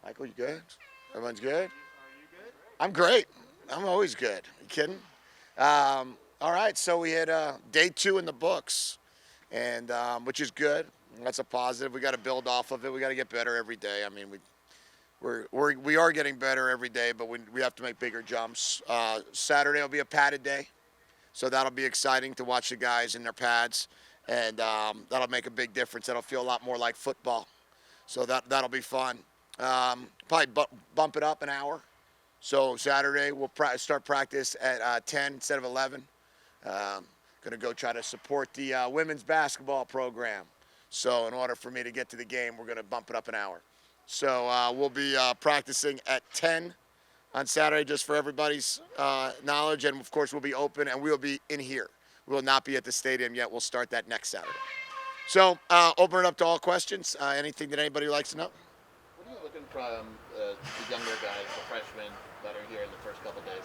Michael, you good? Everyone's good? Are you good? I'm great. I'm always good. You kidding? All right, so we had day 2 in the books, and which is good. That's a positive. We got to build off of it. We got to get better every day. I mean, we are getting better every day, but we have to make bigger jumps. Saturday will be a padded day, so that'll be exciting to watch the guys in their pads, and that'll make a big difference. That'll feel a lot more like football, so that'll be fun. Probably bump it up an hour. So Saturday we'll start practice at 10 instead of 11. Going to go try to support the women's basketball program. So in order for me to get to the game, we're going to bump it up an hour. So we'll be practicing at 10 on Saturday, just for everybody's knowledge. And of course, we'll be open and we'll be in here. We will not be at the stadium yet. We'll start that next Saturday. So open it up to all questions. Anything that anybody likes to know? What are you looking from the younger guys, the freshmen that are here in the first couple days?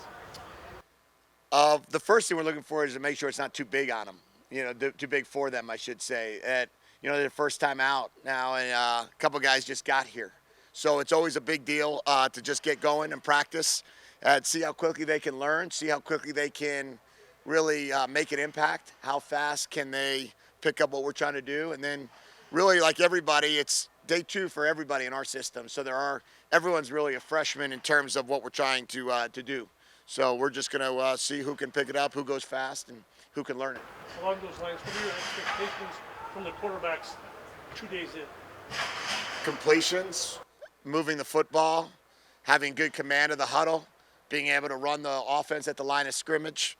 The first thing we're looking for is to make sure it's not too big on them. Too big for them, I should say. They're the first time out now, and a couple guys just got here. So it's always a big deal to just get going and practice and see how quickly they can learn, see how quickly they can really make an impact, how fast can they pick up what we're trying to do. And then really, like everybody, it's day 2 for everybody in our system. So everyone's really a freshman in terms of what we're trying to do. So we're just going to see who can pick it up, who goes fast, and who can learn it. Along those lines, what are your expectations from the quarterbacks 2 days in? Completions, moving the football, having good command of the huddle, being able to run the offense at the line of scrimmage.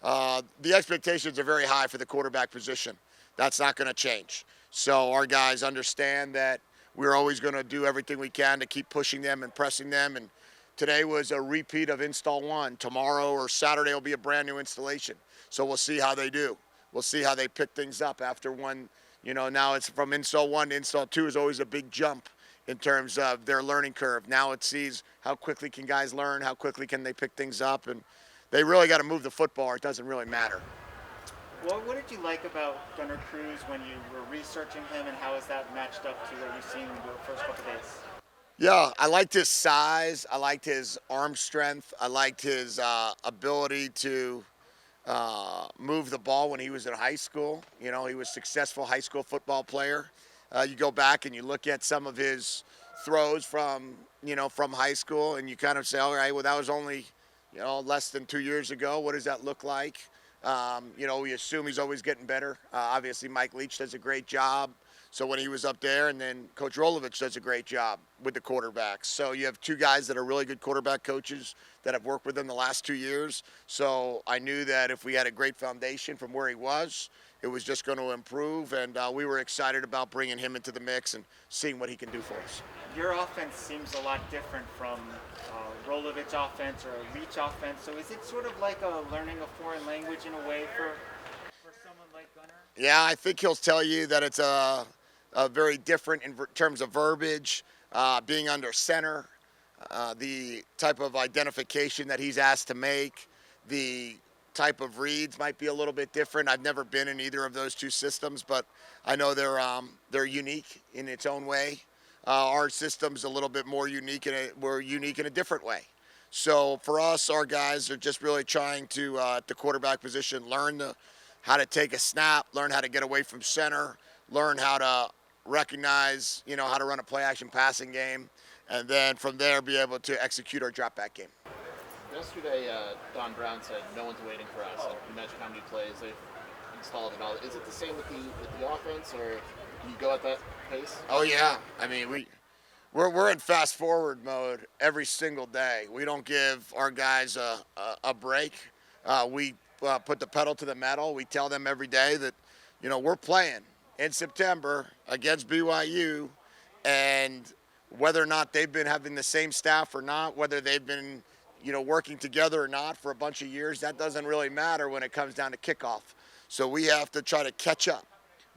The expectations are very high for the quarterback position. That's not going to change. So our guys understand that we're always going to do everything we can to keep pushing them and pressing them. And today was a repeat of install 1. Tomorrow or Saturday will be a brand new installation. So we'll see how they do. We'll see how they pick things up after one. Now it's from install 1 to install 2 is always a big jump in terms of their learning curve. Now it sees how quickly can guys learn, how quickly can they pick things up, and they really got to move the football, or it doesn't really matter. Well, what did you like about Gunnar Cruz when you were researching him, and how has that matched up to what you've seen in the first couple days? Yeah, I liked his size. I liked his arm strength. I liked his ability to move the ball when he was in high school. He was a successful high school football player. You go back and you look at some of his throws from high school, and you kind of say, all right, well, that was only, less than 2 years ago. What does that look like? We assume he's always getting better. Obviously, Mike Leach does a great job. So when he was up there, and then Coach Rolovich does a great job with the quarterbacks. So you have 2 guys that are really good quarterback coaches that have worked with him the last 2 years. So I knew that if we had a great foundation from where he was, it was just going to improve. And we were excited about bringing him into the mix and seeing what he can do for us. Your offense seems a lot different from Rolovich offense or Leach offense. So is it sort of like learning a foreign language in a way for someone like Gunnar? Yeah, I think he'll tell you that it's a very different in terms of verbiage, being under center, the type of identification that he's asked to make, the type of reads might be a little bit different. I've never been in either of those 2 systems, but I know they're unique in its own way. Our system's a little bit more unique, we're unique in a different way. So for us, our guys are just really trying to, at the quarterback position, learn how to take a snap, learn how to get away from center, learn how to recognize, how to run a play-action passing game, and then from there be able to execute our drop-back game. Yesterday, Don Brown said no one's waiting for us. And you mentioned how many plays they've installed and all. Is it the same with the offense, or do you go at that pace? Oh yeah, I mean we're in fast-forward mode every single day. We don't give our guys a break. We put the pedal to the metal. We tell them every day that we're playing in September against BYU, and whether or not they've been having the same staff or not, whether they've been working together or not for a bunch of years, that doesn't really matter when it comes down to kickoff. So we have to try to catch up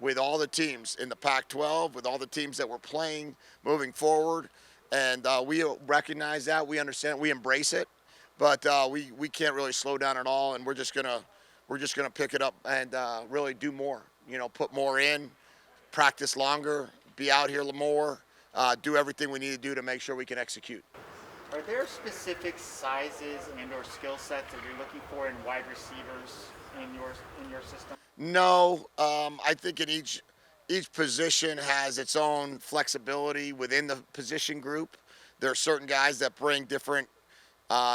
with all the teams in the Pac-12, with all the teams that we're playing moving forward, and we recognize that, we understand, we embrace it, but we can't really slow down at all, and we're just gonna pick it up and really do more. Put more in, practice longer, be out here more, do everything we need to do to make sure we can execute. Are there specific sizes and/or skill sets that you're looking for in wide receivers in your system? No, I think in each position has its own flexibility within the position group. There are certain guys that bring different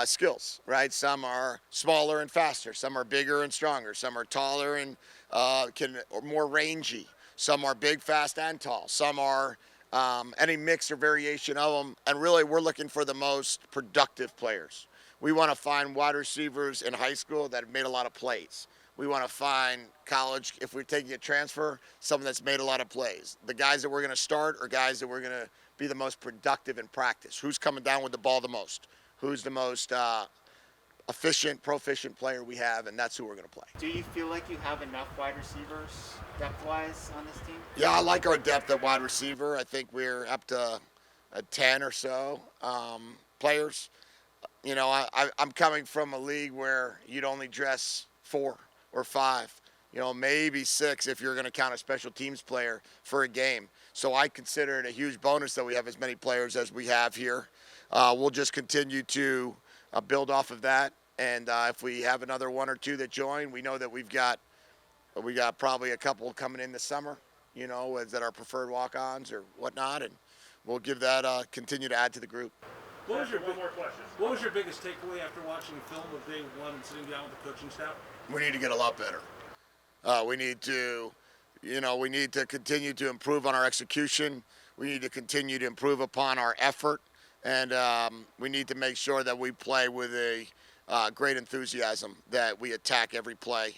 skills, right? Some are smaller and faster. Some are bigger and stronger. Some are taller and or more rangy. Some are big, fast, and tall. Some are any mix or variation of them. And really, we're looking for the most productive players. We want to find wide receivers in high school that have made a lot of plays. We want to find college, if we're taking a transfer, someone that's made a lot of plays. The guys that we're going to start are guys that we're going to be the most productive in practice. Who's coming down with the ball the most? Who's the most efficient, proficient player we have, and that's who we're going to play. Do you feel like you have enough wide receivers depth-wise on this team? Yeah, I like our depth at wide receiver. I think we're up to 10 or so players. You know, I'm coming from a league where you'd only dress 4 or 5, maybe 6 if you're going to count a special teams player for a game. So I consider it a huge bonus that we have as many players as we have here. We'll just continue to build off of that. And if we have another 1 or 2 that join, we know that we got probably a couple coming in this summer, that are preferred walk-ons or whatnot. And we'll give that, continue to add to the group. What was your biggest takeaway after watching film of day 1 and sitting down with the coaching staff? We need to get a lot better. We need to continue to improve on our execution. We need to continue to improve upon our effort. And we need to make sure that we play with a great enthusiasm, that we attack every play.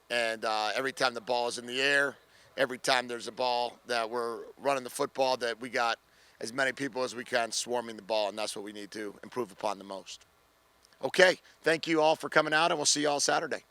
And every time the ball is in the air, every time there's a ball that we're running the football, that we got as many people as we can swarming the ball, and that's what we need to improve upon the most. Okay, thank you all for coming out, and we'll see you all Saturday.